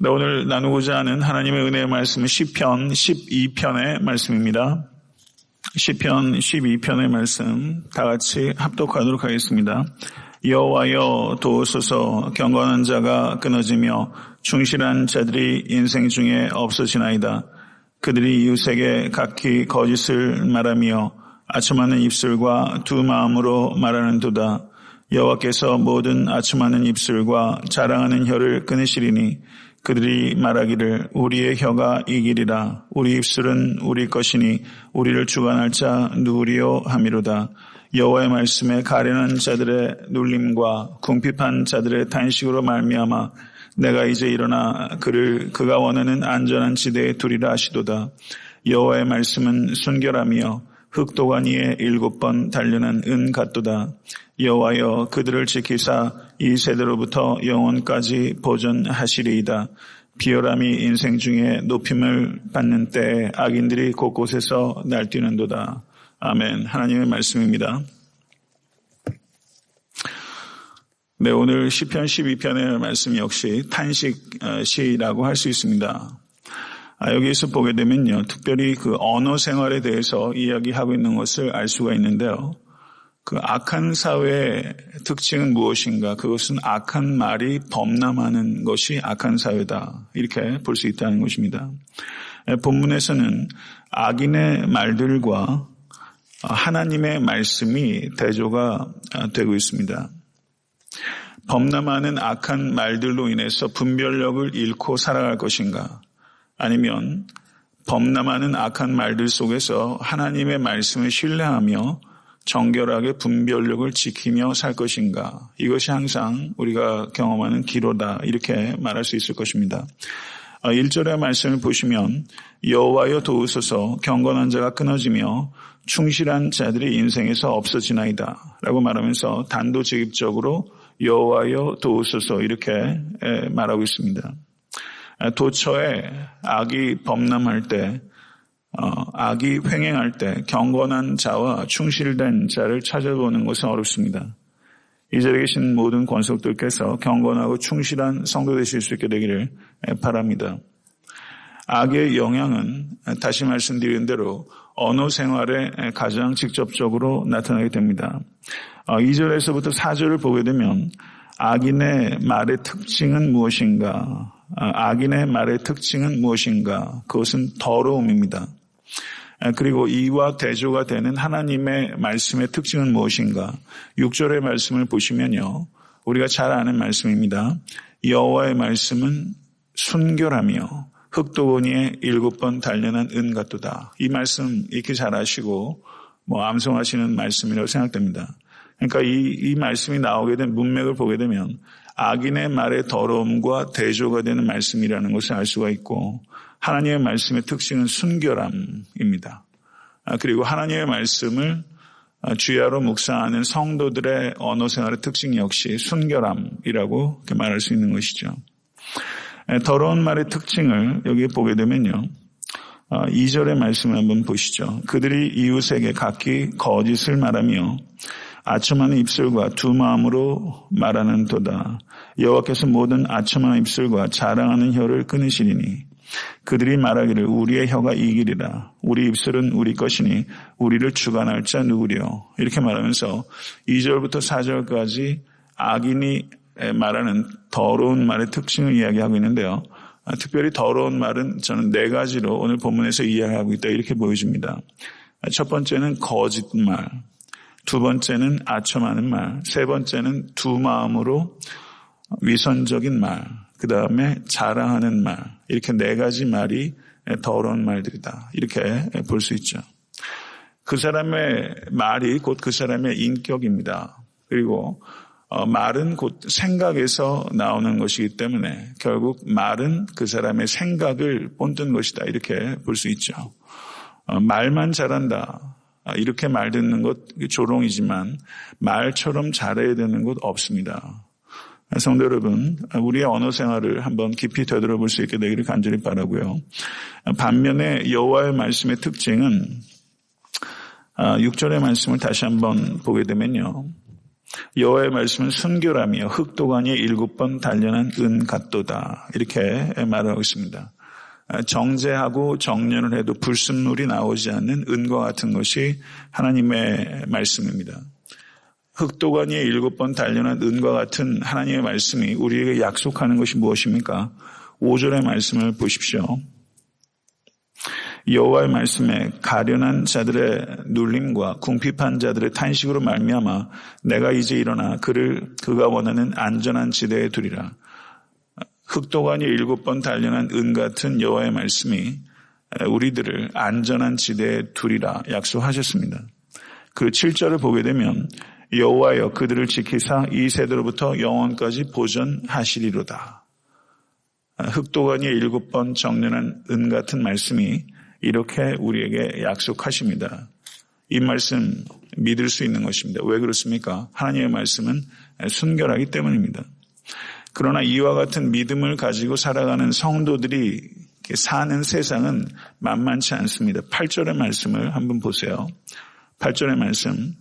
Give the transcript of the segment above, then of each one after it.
네, 오늘 나누고자 하는 하나님의 은혜의 말씀은 시편 12편의 말씀입니다. 시편 12편의 말씀 다 같이 합독하도록 하겠습니다. 여호와여 도우소서. 경건한 자가 끊어지며 충실한 자들이 인생 중에 없어지나이다. 그들이 이웃에게 각기 거짓을 말하며 아첨하는 입술과 두 마음으로 말하는도다. 여호와께서 모든 아첨하는 입술과 자랑하는 혀를 끊으시리니 그들이 말하기를 우리의 혀가 이기리라. 우리 입술은 우리 것이니 우리를 주관할 자 누구리요 하미로다. 여호와의 말씀에 가련한 자들의 눌림과 궁핍한 자들의 탄식으로 말미암아 내가 이제 일어나 그가 원하는 안전한 지대에 두리라 하시도다. 여호와의 말씀은 순결하며 흑도관 위에 7번 단련한 은 같도다. 여호와여 그들을 지키사 이 세대로부터 영원까지 보존하시리이다. 비열함이 인생 중에 높임을 받는 때에 악인들이 곳곳에서 날뛰는도다. 아멘. 하나님의 말씀입니다. 네, 오늘 시편 12편의 말씀 역시 탄식 시라고 할 수 있습니다. 여기에서 보게 되면요, 특별히 그 언어 생활에 대해서 이야기하고 있는 것을 알 수가 있는데요. 그 악한 사회의 특징은 무엇인가? 그것은 악한 말이 범람하는 것이 악한 사회다. 이렇게 볼 수 있다는 것입니다. 본문에서는 악인의 말들과 하나님의 말씀이 대조가 되고 있습니다. 범람하는 악한 말들로 인해서 분별력을 잃고 살아갈 것인가? 아니면 범람하는 악한 말들 속에서 하나님의 말씀을 신뢰하며 정결하게 분별력을 지키며 살 것인가? 이것이 항상 우리가 경험하는 기로다. 이렇게 말할 수 있을 것입니다. 1절의 말씀을 보시면 여호와여 도우소서. 경건한 자가 끊어지며 충실한 자들이 인생에서 없어지나이다 라고 말하면서 단도직입적으로 여호와여 도우소서 이렇게 말하고 있습니다. 도처에 악이 범람할 때, 악이 횡행할 때 경건한 자와 충실된 자를 찾아보는 것은 어렵습니다. 이 자리에 계신 모든 권속들께서 경건하고 충실한 성도 되실 수 있게 되기를 바랍니다. 악의 영향은 다시 말씀드린 대로 언어 생활에 가장 직접적으로 나타나게 됩니다. 2절에서부터 4절을 보게 되면 악인의 말의 특징은 무엇인가? 악인의 말의 특징은 무엇인가? 그것은 더러움입니다. 그리고 이와 대조가 되는 하나님의 말씀의 특징은 무엇인가? 6절의 말씀을 보시면요, 우리가 잘 아는 말씀입니다. 여호와의 말씀은 순결하며 흑도건 위에 7번 단련한 은 같도다. 이 말씀 익히 잘 아시고 암송하시는 말씀이라고 생각됩니다. 그러니까 이 말씀이 나오게 된 문맥을 보게 되면 악인의 말의 더러움과 대조가 되는 말씀이라는 것을 알 수가 있고, 하나님의 말씀의 특징은 순결함입니다. 그리고 하나님의 말씀을 주야로 묵상하는 성도들의 언어 생활의 특징 역시 순결함이라고 말할 수 있는 것이죠. 더러운 말의 특징을 여기 보게 되면요, 2절의 말씀을 한번 보시죠. 그들이 이웃에게 각기 거짓을 말하며 아첨하는 입술과 두 마음으로 말하는 도다. 여호와께서 모든 아첨하는 입술과 자랑하는 혀를 끊으시리니 그들이 말하기를 우리의 혀가 이기리라. 우리 입술은 우리 것이니 우리를 주관할 자 누구리요. 이렇게 말하면서 2절부터 4절까지 악인이 말하는 더러운 말의 특징을 이야기하고 있는데요. 특별히 더러운 말은 저는 4가지로 오늘 본문에서 이야기하고 있다 이렇게 보여집니다. 첫 번째는 거짓말, 두 번째는 아첨하는 말, 세 번째는 두 마음으로 위선적인 말, 그 다음에 자랑하는 말, 이렇게 4가지 말이 더러운 말들이다 이렇게 볼 수 있죠. 그 사람의 말이 곧 그 사람의 인격입니다. 그리고 말은 곧 생각에서 나오는 것이기 때문에 결국 말은 그 사람의 생각을 본뜬 것이다 이렇게 볼 수 있죠. 말만 잘한다 이렇게 말 듣는 것 조롱이지만 말처럼 잘해야 되는 것 없습니다. 성도 여러분, 우리의 언어 생활을 한번 깊이 되돌아볼 수 있게 되기를 간절히 바라고요. 반면에 여호와의 말씀의 특징은 6절의 말씀을 다시 한번 보게 되면요, 여호와의 말씀은 순결하며 흑도가니에 7번 단련한 은 같도다. 이렇게 말하고 있습니다. 정죄하고 정련을 해도 불순물이 나오지 않는 은과 같은 것이 하나님의 말씀입니다. 흑도가니에 7번 단련한 은과 같은 하나님의 말씀이 우리에게 약속하는 것이 무엇입니까? 5절의 말씀을 보십시오. 여호와의 말씀에 가련한 자들의 눌림과 궁핍한 자들의 탄식으로 말미암아 내가 이제 일어나 그가 원하는 안전한 지대에 두리라. 흑도가니 7번 단련한 은 같은 여호와의 말씀이 우리들을 안전한 지대에 두리라 약속하셨습니다. 그 7절을 보게 되면 여호와여 그들을 지키사 이 세대로부터 영원까지 보존하시리로다. 흑도가니에 7번 정련한 은 같은 말씀이 이렇게 우리에게 약속하십니다. 이 말씀 믿을 수 있는 것입니다. 왜 그렇습니까? 하나님의 말씀은 순결하기 때문입니다. 그러나 이와 같은 믿음을 가지고 살아가는 성도들이 사는 세상은 만만치 않습니다. 8절의 말씀을 한번 보세요. 8절의 말씀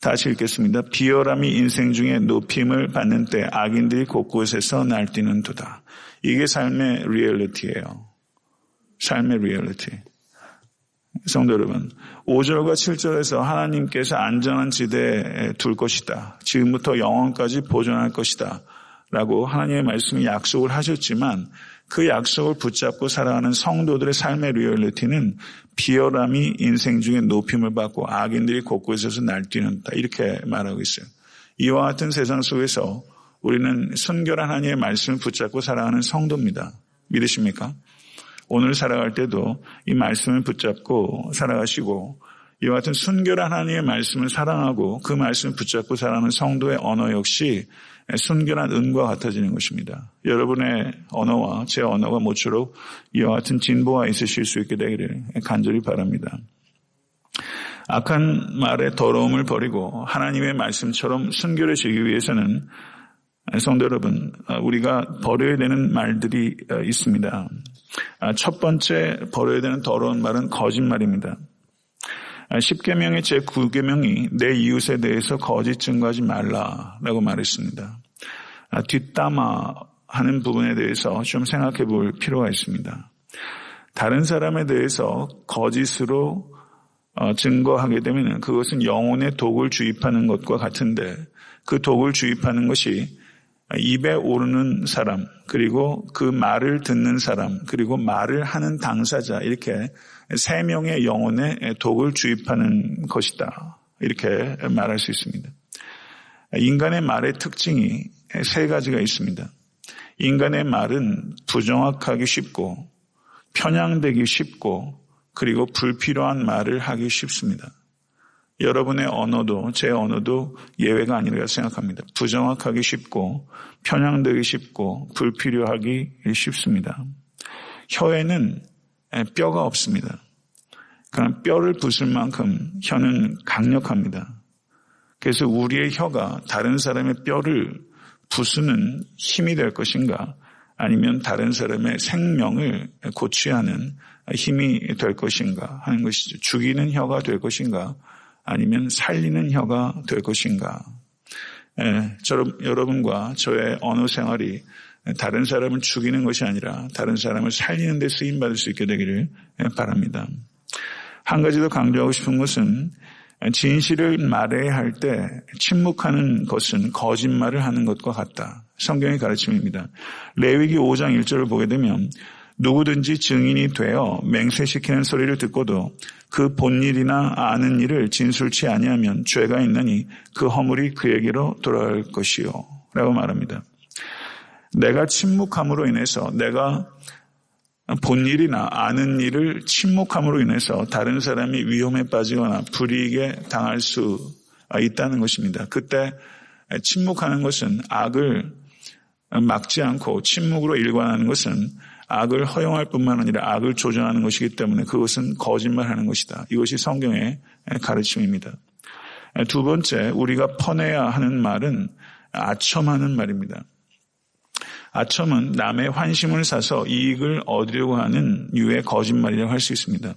다시 읽겠습니다. 비열함이 인생 중에 높임을 받는 때 악인들이 곳곳에서 날뛰는 도다. 이게 삶의 리얼리티예요. 삶의 리얼리티. 성도 여러분, 5절과 7절에서 하나님께서 안전한 지대에 둘 것이다. 지금부터 영원까지 보존할 것이다. 라고 하나님의 말씀이 약속을 하셨지만 그 약속을 붙잡고 살아가는 성도들의 삶의 리얼리티는 비열함이 인생 중에 높임을 받고 악인들이 곳곳에서 날뛰는다. 이렇게 말하고 있어요. 이와 같은 세상 속에서 우리는 순결한 하나님의 말씀을 붙잡고 살아가는 성도입니다. 믿으십니까? 오늘 살아갈 때도 이 말씀을 붙잡고 살아가시고 이와 같은 순결한 하나님의 말씀을 사랑하고 그 말씀을 붙잡고 살아가는 성도의 언어 역시 순결한 은과 같아지는 것입니다. 여러분의 언어와 제 언어가 모쪼록 이와 같은 진보가 있으실 수 있게 되기를 간절히 바랍니다. 악한 말의 더러움을 버리고 하나님의 말씀처럼 순결해지기 위해서는 성도 여러분, 우리가 버려야 되는 말들이 있습니다. 첫 번째 버려야 되는 더러운 말은 거짓말입니다. 10계명의 제9계명이 내 이웃에 대해서 거짓 증거하지 말라라고 말했습니다. 뒷담화하는 부분에 대해서 좀 생각해 볼 필요가 있습니다. 다른 사람에 대해서 거짓으로 증거하게 되면 그것은 영혼의 독을 주입하는 것과 같은데 그 독을 주입하는 것이 입에 오르는 사람, 그리고 그 말을 듣는 사람, 그리고 말을 하는 당사자, 이렇게 세 명의 영혼에 독을 주입하는 것이다. 이렇게 말할 수 있습니다. 인간의 말의 특징이 세 가지가 있습니다. 인간의 말은 부정확하기 쉽고, 편향되기 쉽고, 그리고 불필요한 말을 하기 쉽습니다. 여러분의 언어도 제 언어도 예외가 아니라 생각합니다. 부정확하기 쉽고 편향되기 쉽고 불필요하기 쉽습니다. 혀에는 뼈가 없습니다. 그러나 뼈를 부술 만큼 혀는 강력합니다. 그래서 우리의 혀가 다른 사람의 뼈를 부수는 힘이 될 것인가 아니면 다른 사람의 생명을 고취하는 힘이 될 것인가 하는 것이죠. 죽이는 혀가 될 것인가 아니면 살리는 혀가 될 것인가. 여러분과 저의 언어 생활이 다른 사람을 죽이는 것이 아니라 다른 사람을 살리는 데 쓰임받을 수 있게 되기를 바랍니다. 한 가지 더 강조하고 싶은 것은 진실을 말해야 할 때 침묵하는 것은 거짓말을 하는 것과 같다. 성경의 가르침입니다. 레위기 5장 1절을 보게 되면 누구든지 증인이 되어 맹세시키는 소리를 듣고도 그 본 일이나 아는 일을 진술치 아니하면 죄가 있나니 그 허물이 그에게로 돌아갈 것이요 라고 말합니다. 내가 침묵함으로 인해서 내가 본 일이나 아는 일을 침묵함으로 인해서 다른 사람이 위험에 빠지거나 불이익에 당할 수 있다는 것입니다. 그때 침묵하는 것은 악을 막지 않고 침묵으로 일관하는 것은 악을 허용할 뿐만 아니라 악을 조장하는 것이기 때문에 그것은 거짓말하는 것이다. 이것이 성경의 가르침입니다. 두 번째, 우리가 퍼내야 하는 말은 아첨하는 말입니다. 아첨은 남의 환심을 사서 이익을 얻으려고 하는 유의 거짓말이라고 할 수 있습니다.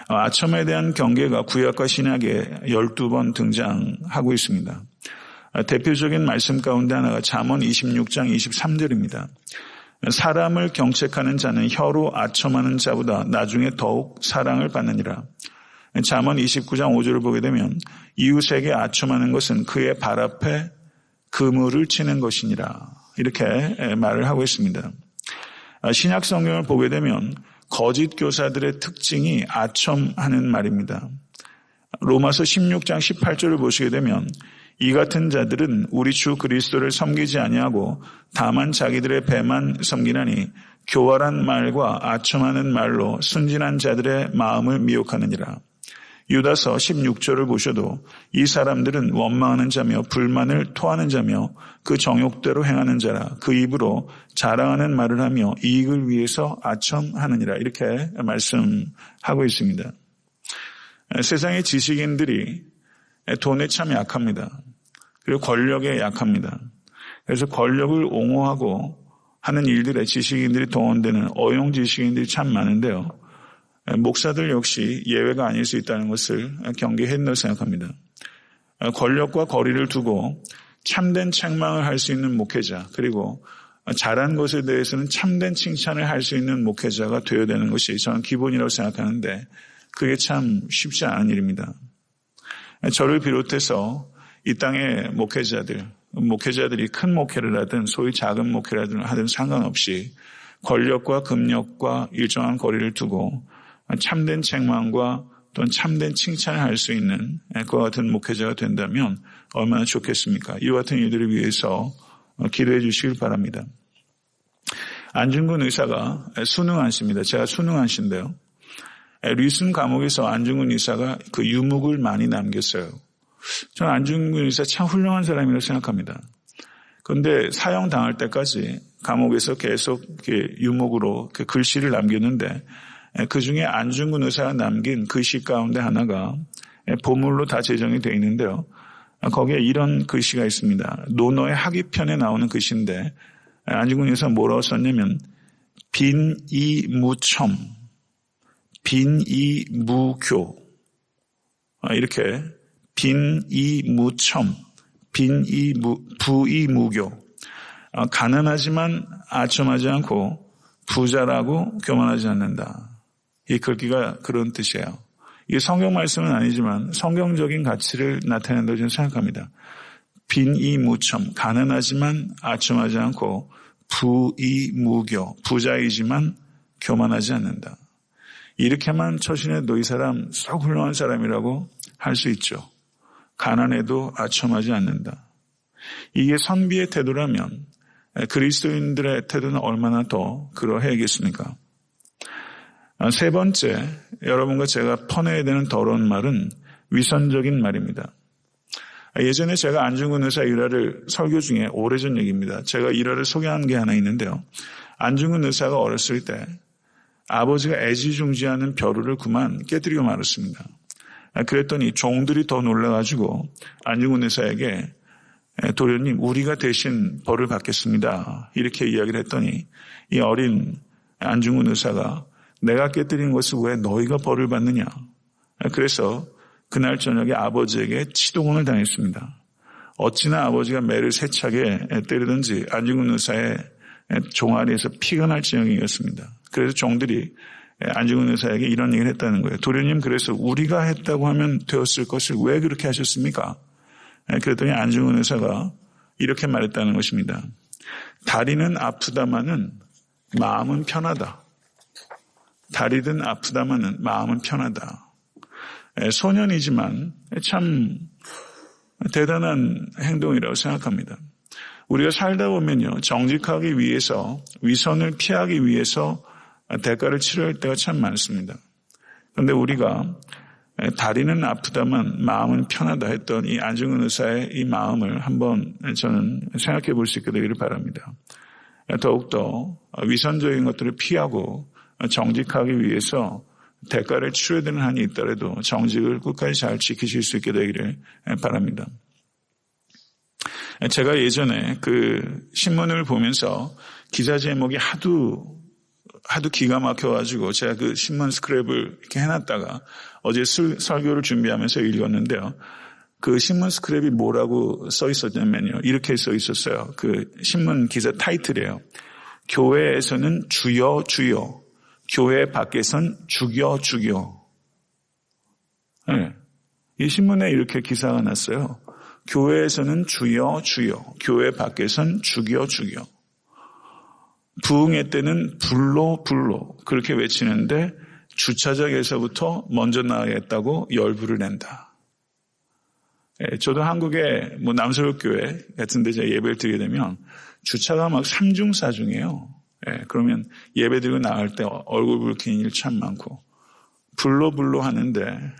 아첨에 대한 경계가 구약과 신약에 12번 등장하고 있습니다. 대표적인 말씀 가운데 하나가 잠언 26장 23절입니다. 사람을 경책하는 자는 혀로 아첨하는 자보다 나중에 더욱 사랑을 받느니라. 잠언 29장 5절을 보게 되면 이웃에게 아첨하는 것은 그의 발 앞에 그물을 치는 것이니라. 이렇게 말을 하고 있습니다. 신약 성경을 보게 되면 거짓 교사들의 특징이 아첨하는 말입니다. 로마서 16장 18절을 보시게 되면 이 같은 자들은 우리 주 그리스도를 섬기지 아니하고 다만 자기들의 배만 섬기나니 교활한 말과 아첨하는 말로 순진한 자들의 마음을 미혹하느니라. 유다서 16절을 보셔도 이 사람들은 원망하는 자며 불만을 토하는 자며 그 정욕대로 행하는 자라. 그 입으로 자랑하는 말을 하며 이익을 위해서 아첨하느니라. 이렇게 말씀하고 있습니다. 세상의 지식인들이 돈에 참 약합니다. 그리고 권력에 약합니다. 그래서 권력을 옹호하고 하는 일들에 지식인들이 동원되는 어용 지식인들이 참 많은데요. 목사들 역시 예외가 아닐 수 있다는 것을 경계해야 한다고 생각합니다. 권력과 거리를 두고 참된 책망을 할 수 있는 목회자, 그리고 잘한 것에 대해서는 참된 칭찬을 할 수 있는 목회자가 되어야 되는 것이 저는 기본이라고 생각하는데 그게 참 쉽지 않은 일입니다. 저를 비롯해서 이 땅의 목회자들이 큰 목회를 하든 소위 작은 목회를 하든 상관없이 권력과 금력과 일정한 거리를 두고 참된 책망과 또는 참된 칭찬을 할 수 있는 그와 같은 목회자가 된다면 얼마나 좋겠습니까? 이와 같은 일들을 위해서 기도해 주시길 바랍니다. 안중근 의사가 수능안시입니다. 제가 수능안시인데요. 리슨 감옥에서 안중근 의사가 그 유묵을 많이 남겼어요. 저는 안중근 의사 참 훌륭한 사람이라고 생각합니다. 그런데 사형당할 때까지 감옥에서 계속 유묵으로 그 글씨를 남겼는데 그중에 안중근 의사가 남긴 글씨 가운데 하나가 보물로 다 제정이 되어 있는데요. 거기에 이런 글씨가 있습니다. 논어의 하기편에 나오는 글씨인데 안중근 의사가 뭐라고 썼냐면 빈이무첨, 빈이무교, 이렇게 빈이무첨, 부이무교, 가난하지만 아첨하지 않고 부자라고 교만하지 않는다. 이 글귀가 그런 뜻이에요. 이게 성경 말씀은 아니지만 성경적인 가치를 나타낸다고 저는 생각합니다. 빈이무첨, 가난하지만 아첨하지 않고 부이무교, 부자이지만 교만하지 않는다. 이렇게만 처신해도 이 사람 썩 훌륭한 사람이라고 할 수 있죠. 가난해도 아첨하지 않는다. 이게 선비의 태도라면 그리스도인들의 태도는 얼마나 더 그러해야겠습니까? 세 번째, 여러분과 제가 퍼내야 되는 더러운 말은 위선적인 말입니다. 예전에 제가 안중근 의사 일화를 설교 중에 오래전 얘기입니다. 제가 일화를 소개한 게 하나 있는데요. 안중근 의사가 어렸을 때 아버지가 애지중지하는 벼루를 그만 깨뜨리고 말았습니다. 그랬더니 종들이 더 놀라가지고 안중근 의사에게 도련님, 우리가 대신 벌을 받겠습니다. 이렇게 이야기를 했더니 이 어린 안중근 의사가 내가 깨뜨린 것을 왜 너희가 벌을 받느냐. 그래서 그날 저녁에 아버지에게 치동을 당했습니다. 어찌나 아버지가 매를 세차게 때리든지 안중근 의사의 종아리에서 피가 날 지경이었습니다. 그래서 종들이 안중근 의사에게 이런 얘기를 했다는 거예요. 도련님, 그래서 우리가 했다고 하면 되었을 것을 왜 그렇게 하셨습니까? 그랬더니 안중근 의사가 이렇게 말했다는 것입니다. 다리는 아프다마는 마음은 편하다. 다리든 아프다마는 마음은 편하다. 소년이지만 참 대단한 행동이라고 생각합니다. 우리가 살다 보면요, 정직하기 위해서, 위선을 피하기 위해서 대가를 치러야 할 때가 참 많습니다. 그런데 우리가 다리는 아프다만 마음은 편하다 했던 이 안중근 의사의 이 마음을 한번 저는 생각해 볼 수 있게 되기를 바랍니다. 더욱더 위선적인 것들을 피하고 정직하기 위해서 대가를 치러야 되는 한이 있더라도 정직을 끝까지 잘 지키실 수 있게 되기를 바랍니다. 제가 예전에 그 신문을 보면서 기사 제목이 하도 기가 막혀가지고 제가 그 신문 스크랩을 이렇게 해놨다가 어제 설교를 준비하면서 읽었는데요. 그 신문 스크랩이 뭐라고 써 있었냐면요. 이렇게 써 있었어요. 그 신문 기사 타이틀이에요. 교회에서는 주여 주여, 교회 밖에선 죽여 죽여. 네. 이 신문에 이렇게 기사가 났어요. 교회에서는 주여 주여, 교회 밖에선 죽여 죽여. 부흥회 때는 불로 불로 그렇게 외치는데 주차장에서부터 먼저 나가겠다고 열불을 낸다. 저도 한국의 남서울교회 같은 데 예배를 드리게 되면 주차가 막 3중 4중이에요. 그러면 예배 드리고 나갈 때 얼굴 붉히는 일 참 많고 불로 하는데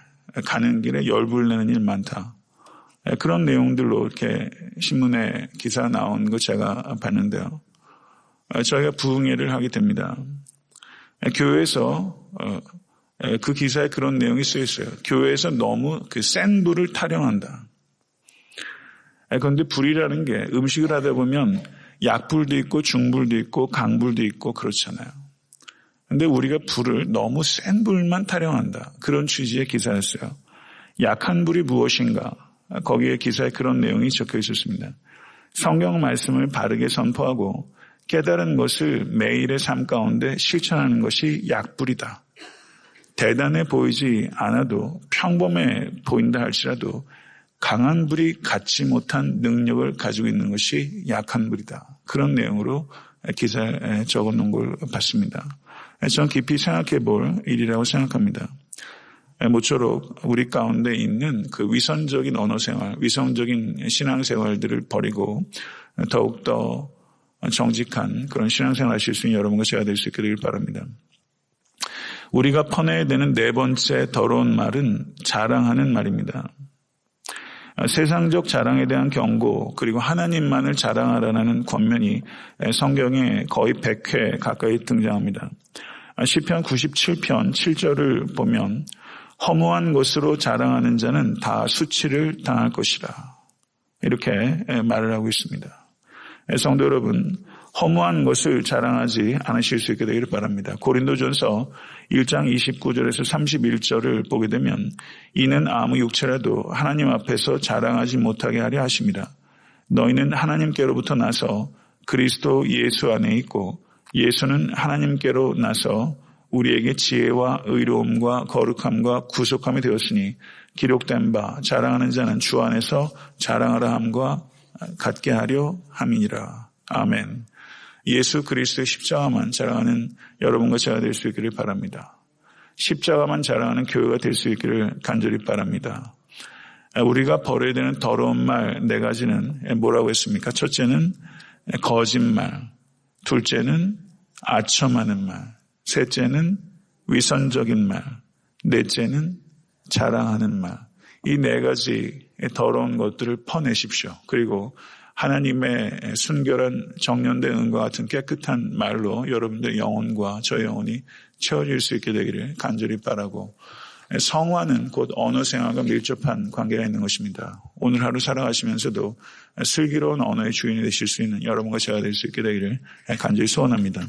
가는 길에 열불 내는 일 많다. 그런 내용들로 이렇게 신문에 기사 나온 거 제가 봤는데요. 저희가 부흥회를 하게 됩니다. 교회에서 그 기사에 그런 내용이 쓰여 있어요. 교회에서 너무 그 센 불을 타령한다. 그런데 불이라는 게 음식을 하다 보면 약불도 있고 중불도 있고 강불도 있고 그렇잖아요. 그런데 우리가 불을 너무 센 불만 타령한다. 그런 취지의 기사였어요. 약한 불이 무엇인가? 거기에 기사에 그런 내용이 적혀 있었습니다. 성경 말씀을 바르게 선포하고 깨달은 것을 매일의 삶 가운데 실천하는 것이 약불이다. 대단해 보이지 않아도 평범해 보인다 할지라도 강한 불이 갖지 못한 능력을 가지고 있는 것이 약한 불이다. 그런 내용으로 기사에 적어놓은 걸 봤습니다. 저는 깊이 생각해 볼 일이라고 생각합니다. 모쪼록 우리 가운데 있는 그 위선적인 언어생활, 위선적인 신앙생활들을 버리고 더욱더 정직한 그런 신앙생활 하실 수 있는 여러분과 제가 될 수 있게 되길 바랍니다. 우리가 퍼내야 되는 네 번째 더러운 말은 자랑하는 말입니다. 세상적 자랑에 대한 경고 그리고 하나님만을 자랑하라는 권면이 성경에 거의 100회 가까이 등장합니다. 시편 97편 7절을 보면 허무한 것으로 자랑하는 자는 다 수치를 당할 것이라 이렇게 말을 하고 있습니다. 성도 여러분, 허무한 것을 자랑하지 않으실 수 있게 되기를 바랍니다. 고린도전서 1장 29절에서 31절을 보게 되면 이는 아무 육체라도 하나님 앞에서 자랑하지 못하게 하려 하십니다. 너희는 하나님께로부터 나서 그리스도 예수 안에 있고 예수는 하나님께로 나서 우리에게 지혜와 의로움과 거룩함과 구속함이 되었으니 기록된 바 자랑하는 자는 주 안에서 자랑하라 함과 같게 하려 함이니라. 아멘. 예수 그리스도의 십자가만 자랑하는 여러분과 제가 될 수 있기를 바랍니다. 십자가만 자랑하는 교회가 될 수 있기를 간절히 바랍니다. 우리가 버려야 되는 더러운 말 네 가지는 뭐라고 했습니까? 첫째는 거짓말, 둘째는 아첨하는 말, 셋째는 위선적인 말, 넷째는 자랑하는 말. 이 네 가지 더러운 것들을 퍼내십시오. 그리고 하나님의 순결한 정련된 은과 같은 깨끗한 말로 여러분들의 영혼과 저의 영혼이 채워질 수 있게 되기를 간절히 바라고, 성화는 곧 언어 생활과 밀접한 관계가 있는 것입니다. 오늘 하루 살아가시면서도 슬기로운 언어의 주인이 되실 수 있는 여러분과 제가 될 수 있게 되기를 간절히 소원합니다.